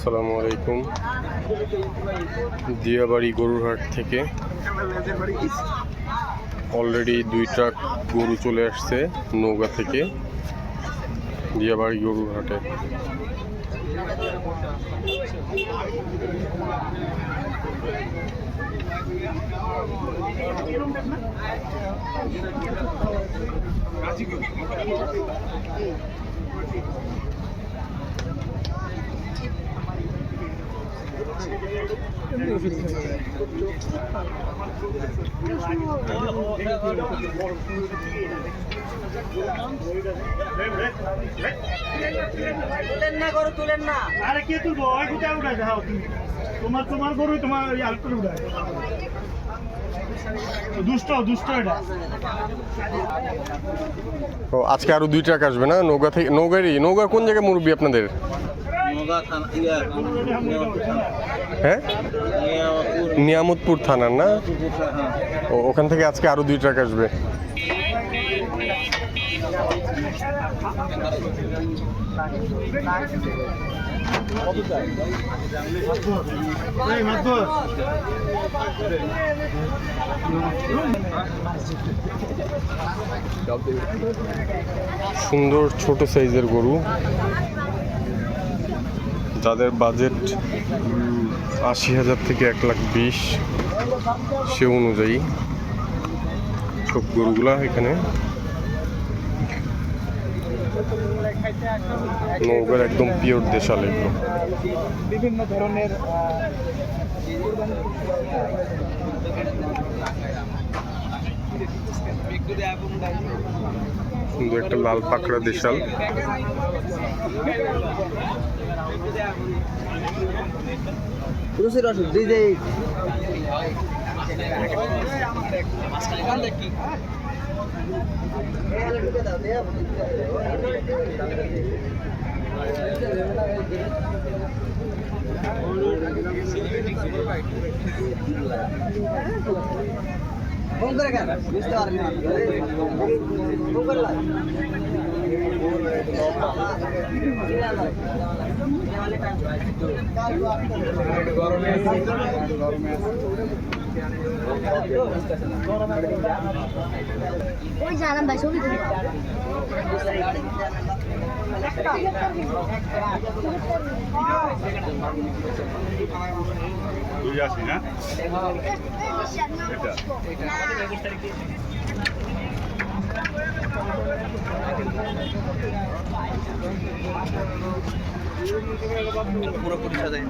আসসালামু আলাইকুম। দিয়াবাড়ি গরুর হাট থেকে অলরেডি 2 ট্রাক গরু চলে আসছে নওগাঁ থেকে দিয়াবাড়ি গরুর হাটে। তুলেন না আরে কে তুলবো ওই গুটা উড়াই দাও তোমার গরু তোমার আলটো উড়ায় দুষ্ট এটা। তো আজকে আরো 2 ট্রাক আসবে না নওগাঁ থেকে? নওগাঁর কোন জায়গায় মুরব্বি আপনাদের? হ্যাঁ, নিয়ামতপুর থানার না? ও, ওখান থেকে আজকে আরো 2 ট্রাক আসবে। সুন্দর ছোট সাইজের গরু, যাদের বাজেট 80,000 থেকে 1,20,000 সে অনুযায়ী সব গরুগুলা এখানে। নওগাঁর একদম পিওর দেশাল এগুলো। বিভিন্ন ধরনের সুন্দর একটা লাল পাকড়া দেশাল। ওই জানাম ভাই ছবি তুলি তুই আসি না পুরোপুরি সাজাই